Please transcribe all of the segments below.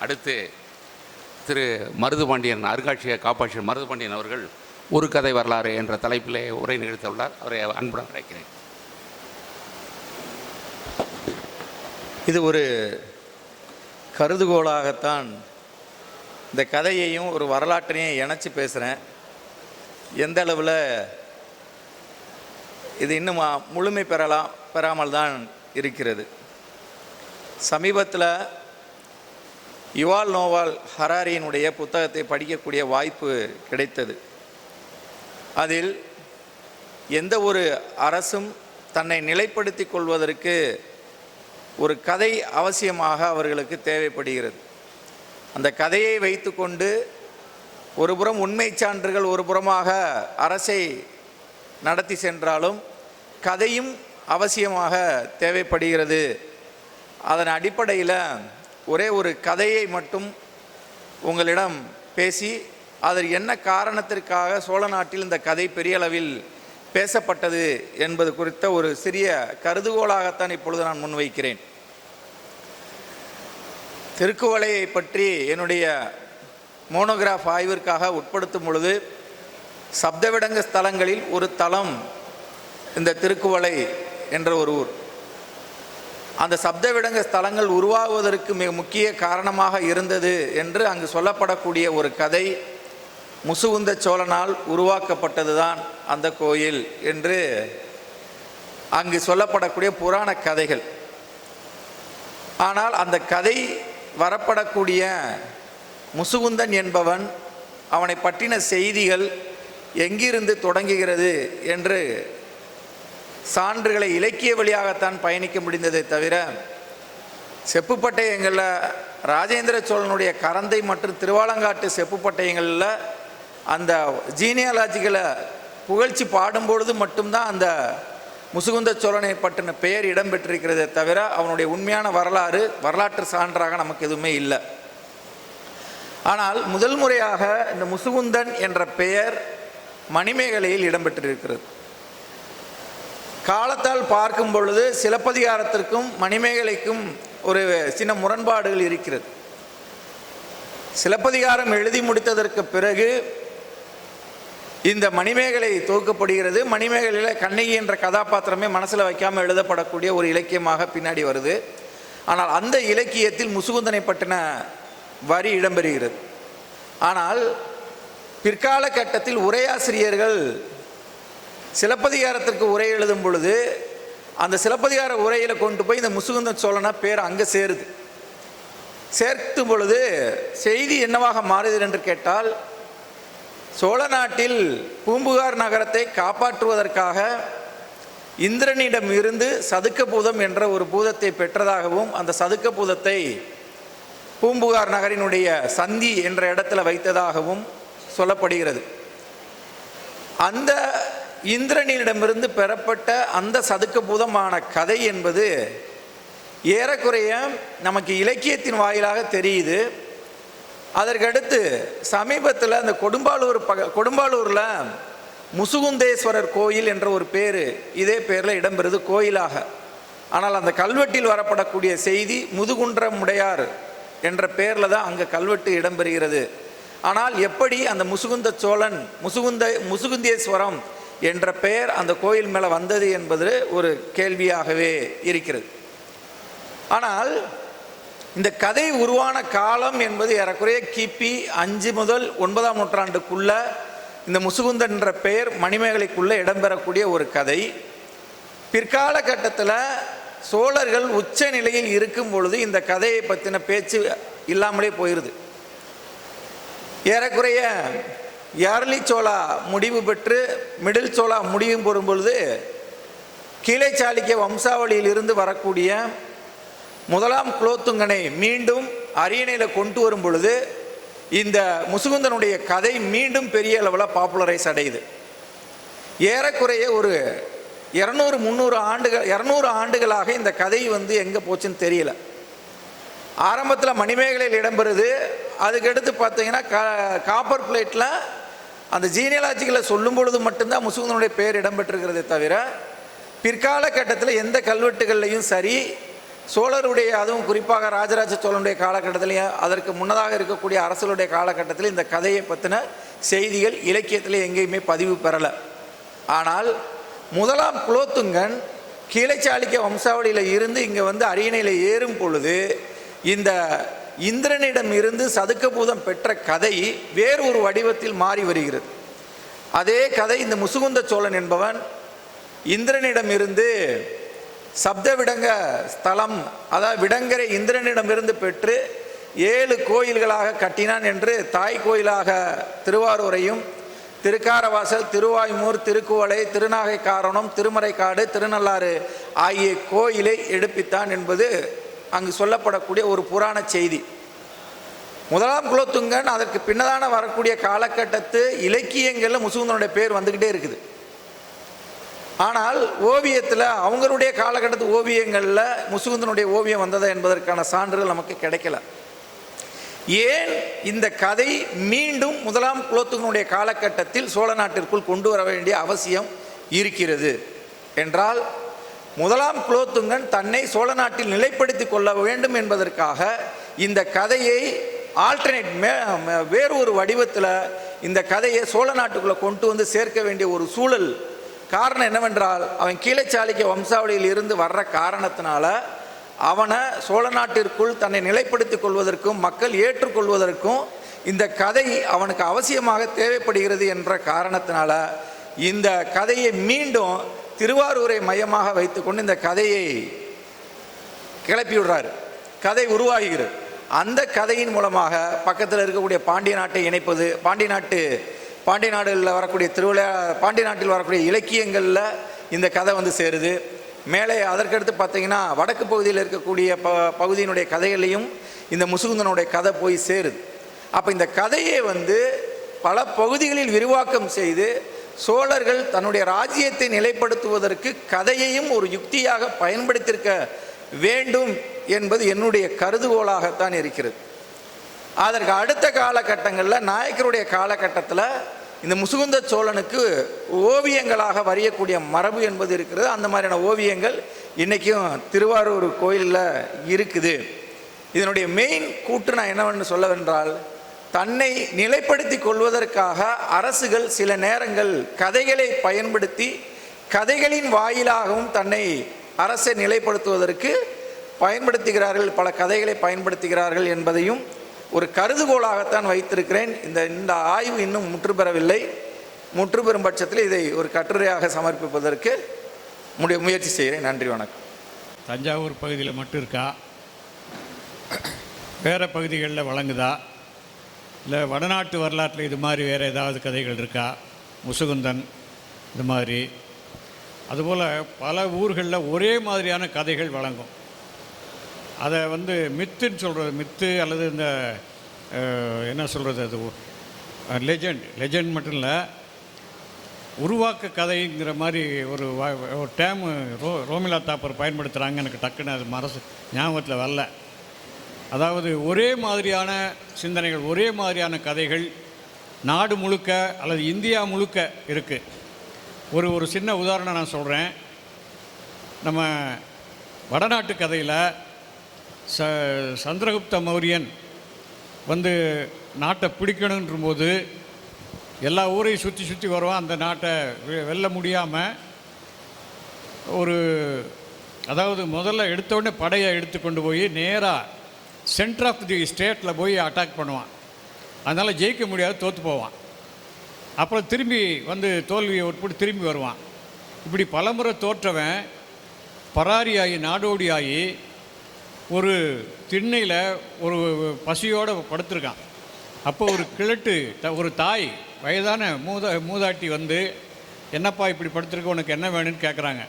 அடுத்து திரு மருதுபாண்டியன், அருங்காட்சியக காப்பாட்சியர் மருதுபாண்டியன் அவர்கள் ஒரு கதை வரலாறு என்ற தலைப்பிலே உரை நிகழ்த்த உள்ளார். அவரை அன்புடன் அழைக்கிறேன். இது ஒரு கருதுகோளாகத்தான் இந்த கதையையும் ஒரு வரலாற்றையும் இணைச்சி பேசுகிறேன். எந்த அளவில் இது இன்னும் முழுமை பெறாமல் தான் இருக்கிறது. சமீபத்தில் யுவால் நோவால் ஹராரியினுடைய புத்தகத்தை படிக்கக்கூடிய வாய்ப்பு கிடைத்தது. அதில் எந்த ஒரு அரசும் தன்னை நிலைப்படுத்தி கொள்வதற்கு ஒரு கதை அவசியமாக அவர்களுக்கு தேவைப்படுகிறது. அந்த கதையை வைத்துக்கொண்டு ஒரு புறம் உண்மை சான்றுகள் ஒரு புறமாக அரசை நடத்தி சென்றாலும் கதையும் அவசியமாக தேவைப்படுகிறது. அதன் அடிப்படையில் ஒரே ஒரு கதையை மட்டும் உங்களிடம் பேசி அதில் என்ன காரணத்திற்காக சோழ நாட்டில் இந்த கதை பெரிய அளவில் பேசப்பட்டது என்பது குறித்த ஒரு சிறிய கருதுகோளாகத்தான் இப்பொழுது நான் முன்வைக்கிறேன். திருக்குவளையை பற்றி என்னுடைய மோனோகிராஃப் ஆய்விற்காக உட்படுத்தும் பொழுது சப்தவிடங்க ஸ்தலங்களில் ஒரு தலம் இந்த திருக்குவளை என்ற ஒரு ஊர். அந்த சப்தவிடங்க ஸ்தலங்கள் உருவாகுவதற்கு மிக முக்கிய காரணமாக இருந்தது என்று அங்கு சொல்லப்படக்கூடிய ஒரு கதை, முசுகுந்த சோழனால் உருவாக்கப்பட்டது தான் அந்த கோயில் என்று அங்கு சொல்லப்படக்கூடிய புராண கதைகள். ஆனால் அந்த கதை வரப்படக்கூடிய முசுகுந்தன் என்பவன், அவனை பற்றின செய்திகள் எங்கிருந்து தொடங்குகிறது என்று சான்றுகளை இலக்கிய வழியாகத்தான் பயணிக்க முடிந்ததை தவிர செப்பு பட்டயங்களில் ராஜேந்திர சோழனுடைய கரந்தை மற்றும் திருவாலங்காட்டு செப்பு பட்டயங்களில் அந்த ஜீனியாலஜிகளை புகழ்ச்சி பாடும்பொழுது மட்டும்தான் அந்த முசுகுந்த சோழனை பற்றின பெயர் இடம்பெற்றிருக்கிறதே தவிர அவனுடைய உண்மையான வரலாற்று சான்றாக நமக்கு எதுவுமே இல்லை. ஆனால் முதல் முறையாக இந்த முசுகுந்தன் என்ற பெயர் மணிமேகலையில் இடம்பெற்றிருக்கிறது. காலத்தால் பார்க்கும் பொழுது சிலப்பதிகாரத்திற்கும் மணிமேகலைக்கும் ஒரு சின்ன முரண்பாடுகள் இருக்கிறது. சிலப்பதிகாரம் எழுதி முடித்ததற்கு பிறகு இந்த மணிமேகலை தொகுக்கப்படுகிறது. மணிமேகலையில் கண்ணகி என்ற கதாபாத்திரமே மனசில் வைக்காமல் எழுதப்படக்கூடிய ஒரு இலக்கியமாக பின்னாடி வருது. ஆனால் அந்த இலக்கியத்தில் முசுகுந்தனை பற்றின வரி இடம்பெறுகிறது. ஆனால் பிற்கால கட்டத்தில் உரையாசிரியர்கள் சிலப்பதிகாரத்திற்கு உரை எழுதும் பொழுது அந்த சிலப்பதிகார உரையில் கொண்டு போய் இந்த முசுகுந்த சோழனா பேர் அங்கே சேருது. சேர்த்தும் பொழுது செய்தி என்னவாக மாறுது என்று கேட்டால், சோழ நாட்டில் பூம்புகார் நகரத்தை காப்பாற்றுவதற்காக இந்திரனிடம் இருந்து சதுக்க பூதம் என்ற ஒரு பூதத்தை பெற்றதாகவும், அந்த சதுக்க பூதத்தை பூம்புகார் நகரினுடைய சந்தி என்ற இடத்துல வைத்ததாகவும் சொல்லப்படுகிறது. அந்த இந்திரனிடமிருந்து பெறப்பட்ட அந்த சதுக்க பூதமான கதை என்பது ஏறக்குறைய நமக்கு இலக்கியத்தின் வாயிலாக தெரியுது. அதற்கடுத்து சமீபத்தில் அந்த கொடும்பாலூரில் முசுகுந்தேஸ்வரர் கோயில் என்ற ஒரு பேர் இதே பேரில் இடம்பெறுது கோயிலாக. ஆனால் அந்த கல்வெட்டில் வரப்படக்கூடிய செய்தி முதுகுன்றமுடையார் என்ற பேரில் தான் அங்கே கல்வெட்டு இடம்பெறுகிறது. ஆனால் எப்படி அந்த முசுகுந்த சோழன் முசுகுந்தேஸ்வரம் என்ற பெயர் அந்த கோயில் மேலே வந்தது என்பது ஒரு கேள்வியாகவே இருக்கிறது. ஆனால் இந்த கதை உருவான காலம் என்பது ஏறக்குறைய கிபி 5 முதல் 9ஆம் நூற்றாண்டுக்குள்ள இந்த முசுகுந்தன் என்ற பெயர் மணிமேகலைக்குள்ளே இடம்பெறக்கூடிய ஒரு கதை. பிற்கால கட்டத்தில் சோழர்கள் உச்ச நிலையில் இருக்கும் பொழுது இந்த கதையை பற்றின பேச்சு இல்லாமலே போயிடுது. ஏறக்குறைய யார்லி சோழா முடிவு பெற்று மிடில் சோழா முடிவு பெறும் பொழுது கீழே சாளுக்கிய வம்சாவளியில் இருந்து வரக்கூடிய முதலாம் குலோத்துங்கனை மீண்டும் அரியணையில் கொண்டு வரும் பொழுது இந்த முசுகுந்தனுடைய கதை மீண்டும் பெரிய அளவில் பாப்புலரைஸ் அடையுது. ஏறக்குறைய ஒரு 200 ஆண்டுகளாக இந்த கதை எங்கே போச்சுன்னு தெரியல. ஆரம்பத்தில் மணிமேகலையில் இடம்பெறுது. அதுக்கடுத்து பார்த்தீங்கன்னா காப்பர் பிளேட்டில் அந்த ஜீனியாலஜிகளை சொல்லும் பொழுது மட்டும்தான் முசுகுந்தனுடைய பெயர் இடம்பெற்றிருக்கிறதே தவிர பிற்கால கட்டத்தில் எந்த கல்வெட்டுகள்லையும் சரி சோழருடைய, அதுவும் குறிப்பாக ராஜராஜ சோழனுடைய காலகட்டத்திலையும் அதற்கு முன்னதாக இருக்கக்கூடிய அரசர்களுடைய காலகட்டத்தில் இந்த கதையை பற்றின செய்திகள் இலக்கியத்தில் எங்கேயுமே பதிவு பெறலை. ஆனால் முதலாம் குலோத்துங்கன் கீழச்சாளுக்கிய வம்சாவளியில் இருந்து இங்கே வந்து அரியணையில் ஏறும் பொழுது இந்த இந்திரனிடம் இருந்து சதுக்கபூதம் பெற்ற கதை வேறு ஒரு வடிவத்தில் மாறி வருகிறது. அதே கதை இந்த முசுகுந்த சோழன் என்பவன் இந்திரனிடம் இருந்து சப்த விடங்க ஸ்தலம், அதாவது விடங்கரை இந்திரனிடமிருந்து பெற்று 7 கோயில்களாக கட்டினான் என்று தாய் கோயிலாக திருவாரூரையும், திருக்காரவாசல், திருவாய்மூர், திருக்குவளை, திருநாகைக்காரணம், திருமறைக்காடு, திருநள்ளாறு ஆகிய கோயிலை எடுப்பித்தான் என்பது அங்கு சொல்லப்படக்கூடிய ஒரு புராண செய்தி. முதலாம் குலோத்துங்கன் அதற்கு பின்னதான வரக்கூடிய காலகட்டத்து இலக்கியங்களில் முசுகுந்தனுடைய பேர் வந்துக்கிட்டே இருக்குது. ஆனால் ஓவியத்தில் அவங்களுடைய காலகட்டத்து ஓவியங்களில் முசுகுந்தனுடைய ஓவியம் வந்ததா என்பதற்கான சான்றுகள் நமக்கு கிடைக்கல. ஏன் இந்த கதை மீண்டும் முதலாம் குலோத்துங்கனுடைய காலகட்டத்தில் சோழ நாட்டிற்குள் கொண்டு வர வேண்டிய அவசியம் இருக்கிறது என்றால், முதலாம் குலோத்துங்கன் தன்னை சோழ நாட்டில் நிலைப்படுத்தி கொள்ள வேண்டும் என்பதற்காக இந்த கதையை ஆல்டர்னேட் வேறு ஒரு வடிவத்தில் இந்த கதையை சோழ நாட்டுக்குள்ளே கொண்டு வந்து சேர்க்க வேண்டிய ஒரு சூழல். காரணம் என்னவென்றால், அவன் கீழச்சாளுக்கிய வம்சாவளியில் இருந்து வர்ற காரணத்தினால அவனை சோழ நாட்டிற்குள் தன்னை நிலைப்படுத்திக் கொள்வதற்கும் மக்கள் ஏற்றுக்கொள்வதற்கும் இந்த கதை அவனுக்கு அவசியமாக தேவைப்படுகிறது என்ற காரணத்தினால இந்த கதையை மீண்டும் திருவாரூரை மையமாக வைத்துக்கொண்டு இந்த கதையை கிளப்பி விடுறாரு. கதை உருவாகிறது. அந்த கதையின் மூலமாக பக்கத்தில் இருக்கக்கூடிய பாண்டிய நாட்டை இணைப்பது, பாண்டிய நாடுகளில் வரக்கூடிய திருவிழா, பாண்டிய நாட்டில் வரக்கூடிய இலக்கியங்களில் இந்த கதை வந்து சேருது. மேலே அதற்கடுத்து பார்த்திங்கன்னா வடக்கு பகுதியில் இருக்கக்கூடிய பகுதியினுடைய கதைகளையும் இந்த முசுகுந்தனுடைய கதை போய் சேருது. அப்போ இந்த கதையை வந்து பல பகுதிகளில் விரிவாக்கம் செய்து சோழர்கள் தன்னுடைய ராஜ்யத்தை நிலைப்படுத்துவதற்கு கதையையும் ஒரு யுக்தியாக பயன்படுத்தியிருக்க வேண்டும் என்பது என்னுடைய கருதுகோளாகத்தான் இருக்கிறது. அதற்கு அடுத்த காலகட்டங்களில் நாயக்கருடைய காலகட்டத்தில் இந்த முசுகுந்த சோழனுக்கு ஓவியங்களாக வரையக்கூடிய மரபு என்பது இருக்கிறது. அந்த மாதிரியான ஓவியங்கள் இன்றைக்கும் திருவாரூர் கோயிலில் இருக்குது. இதனுடைய மெயின் கூற்று நான் என்னவென்று சொல்லவென்றால், தன்னை நிலைப்படுத்தி கொள்வதற்காக அரசுகள் சில நேரங்கள் கதைகளை பயன்படுத்தி கதைகளின் வாயிலாகவும் தன்னை அரசை நிலைப்படுத்துவதற்கு பயன்படுத்துகிறார்கள், பல கதைகளை பயன்படுத்துகிறார்கள் என்பதையும் ஒரு கருதுகோளாகத்தான் வைத்திருக்கிறேன். இந்த ஆய்வு இன்னும் முற்று பெறவில்லை. முற்று பெறும் பட்சத்தில் இதை ஒரு கட்டுரையாக சமர்ப்பிப்பதற்கு முயற்சி செய்கிறேன். நன்றி, வணக்கம். தஞ்சாவூர் பகுதியில் மட்டும் இருக்கா, வேறு பகுதிகளில் வழங்குதா, இல்லை வடநாட்டு வரலாற்றில் இது மாதிரி வேறு ஏதாவது கதைகள் இருக்கா? முசுகுந்தன் இது மாதிரி, அதுபோல் பல ஊர்களில் ஒரே மாதிரியான கதைகள் வழங்கும். அதை வந்து மித்துன்னு சொல்கிறது, மித்து அல்லது இந்த என்ன சொல்கிறது, அது லெஜெண்ட் மட்டும் இல்லை, உருவாக்க கதைங்கிற மாதிரி ஒரு டேமு ரோமிலா தாப்பர் பயன்படுத்துகிறாங்க. எனக்கு டக்குன்னு அது ஞாபகத்தில் வரல. அதாவது ஒரே மாதிரியான சிந்தனைகள், ஒரே மாதிரியான கதைகள் நாடு முழுக்க அல்லது இந்தியா முழுக்க இருக்குது. ஒரு சின்ன உதாரணம் நான் சொல்கிறேன். நம்ம வடநாட்டு கதையில் சந்திரகுப்த மௌரியன் வந்து நாட்டை பிடிக்கணுன்றபோது எல்லா ஊரையும் சுற்றி வருவான். அந்த நாட்டை வெல்ல முடியாமல் அதாவது முதல்ல எடுத்தோடனே படையை எடுத்து கொண்டு போய் நேராக சென்டர் ஆஃப் தி ஸ்டேட்டில் போய் அட்டாக் பண்ணுவான். அதனால் ஜெயிக்க முடியாது, தோற்று போவான். அப்புறம் திரும்பி வந்து தோல்வியை உட்பட்டு திரும்பி வருவான். இப்படி பலமுறை தோற்றவன் பராரியாகி நாடோடியாகி ஒரு திண்ணையில் ஒரு பசியோடு படுத்திருக்கான். அப்போ ஒரு தாய் வயதான மூதாட்டி வந்து, என்னப்பா இப்படி படுத்திருக்க, உனக்கு என்ன வேணும்னு கேட்குறாங்க.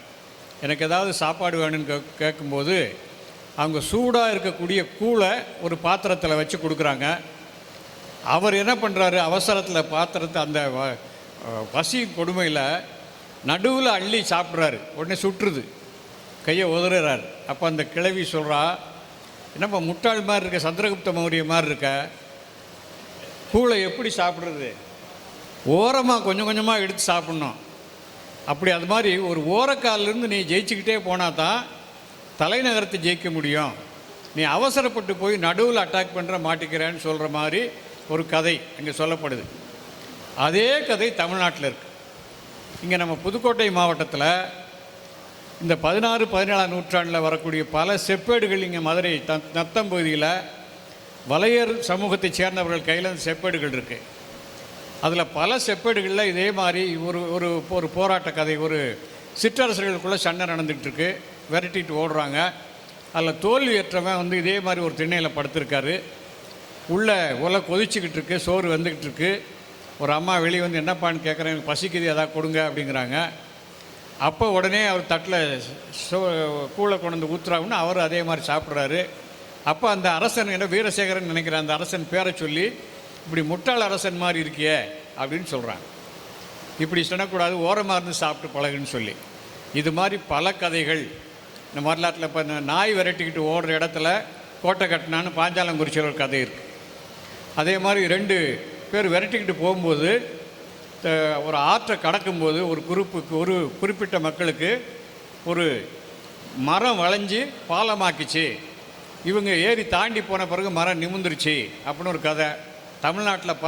எனக்கு ஏதாவது சாப்பாடு வேணும்னு கேட்கும்போது அவங்க சூடாக இருக்கக்கூடிய கூழை ஒரு பாத்திரத்தில் வச்சு கொடுக்குறாங்க. அவர் என்ன பண்ணுறாரு, அவசரத்தில் பாத்திரத்தை அந்த பசி கொடுமையில் நடுவில் அள்ளி சாப்பிட்றாரு. உடனே சுட்டுருது, கையை உதறாரு. அப்போ அந்த கிழவி சொல்கிறா, என்னப்பா முட்டாள் மாதிரி இருக்க, சந்திரகுப்த மௌரிய மாதிரி இருக்க, கூழை எப்படி சாப்பிட்றது, ஓரமாக கொஞ்சம் கொஞ்சமாக எடுத்து சாப்பிட்ணும். அப்படி அது மாதிரி ஒரு ஓரக்காலிலேருந்து நீ ஜெயிச்சுக்கிட்டே போனால் தான் தலைநகரத்தை ஜெயிக்க முடியும், நீ அவசரப்பட்டு போய் நடுவில் அட்டாக் பண்ணுற மாட்டிக்கிறேன்னு சொல்கிற மாதிரி ஒரு கதை இங்கே சொல்லப்படுது. அதே கதை தமிழ்நாட்டில் இருக்குது. இங்கே நம்ம புதுக்கோட்டை மாவட்டத்தில் இந்த 16-17ஆம் நூற்றாண்டில் வரக்கூடிய பல செப்பேடுகள் இங்கே மதுரை நத்தம் பகுதியில் வலையர் சமூகத்தைச் சேர்ந்தவர்கள் கையில் அந்த செப்பேடுகள் இருக்குது. அதில் பல செப்பேடுகளில் இதே மாதிரி ஒரு ஒரு ஒரு போராட்ட கதை, ஒரு சிற்றரசர்களுக்குள்ளே சண்டை நடந்துகிட்ருக்கு, விரட்டிட்டு ஓடுறாங்க. அதில் தோல்வி ஏற்றவன் வந்து இதே மாதிரி ஒரு திண்ணையில் படுத்திருக்காரு. உள்ளே உலை கொதிச்சுக்கிட்டு இருக்கு, சோறு வந்துக்கிட்டு இருக்கு. ஒரு அம்மா வெளியே வந்து என்னப்பான்னு கேட்குறேன், எனக்கு பசிக்குது எதாவது கொடுங்க அப்படிங்கிறாங்க. அப்போ உடனே அவர் தட்டில் கூழை கொண்டு வந்து ஊற்றுறாங்கன்னு அவர் அதே மாதிரி சாப்பிட்றாரு. அப்போ அந்த அரசன், என்ன வீரசேகரன் நினைக்கிறேன், அந்த அரசன் பேரை சொல்லி இப்படி முட்டாள் அரசன் மாதிரி இருக்கியே அப்படின்னு சொல்கிறாங்க. இப்படி சொல்லக்கூடாது, ஓரமாக இருந்து சாப்பிட்டு பழகுன்னு சொல்லி. இது மாதிரி பல கதைகள் இந்த வரலாற்றில். இப்போ நாய் விரட்டிக்கிட்டு ஓடுற இடத்துல கோட்டை கட்டினான்னு பாஞ்சாலங்குறிச்சியில் ஒரு கதை இருக்குது. அதே மாதிரி 2 பேர் விரட்டிக்கிட்டு போகும்போது ஒரு ஆற்றை கடக்கும்போது ஒரு குறிப்பிட்ட மக்களுக்கு ஒரு மரம் வளைஞ்சி பாலமாக்கிச்சு, இவங்க ஏறி தாண்டி போன பிறகு மரம் நிமிந்துருச்சு அப்படின்னு ஒரு கதை தமிழ்நாட்டில்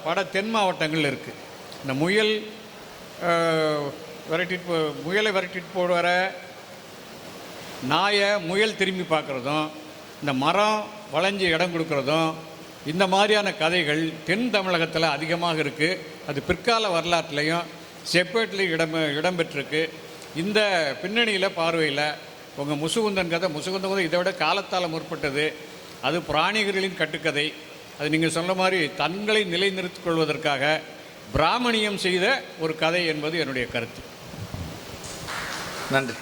பல தென் மாவட்டங்கள் இருக்குது. இந்த முயலை விரட்டிட்டு போடுற நாயை முயல் திரும்பி பார்க்குறதும், இந்த மரம் வளைஞ்சி இடம் கொடுக்குறதும், இந்த மாதிரியான கதைகள் தென் தமிழகத்தில் அதிகமாக இருக்குது. அது பிற்கால வரலாற்றுலையும் செப்பேட்லேயும் இடம்பெற்றிருக்கு. இந்த பின்னணியில் பார்வையில் உங்கள் முசுகுந்தன் கதை இதை விட காலத்தால் முற்பட்டது. அது பிராணிகளின் கட்டுக்கதை. அது நீங்கள் சொன்ன மாதிரி தங்களை நிலைநிறுத்திக் கொள்வதற்காக பிராமணியம் செய்த ஒரு கதை என்பது என்னுடைய கருத்து. நன்றி.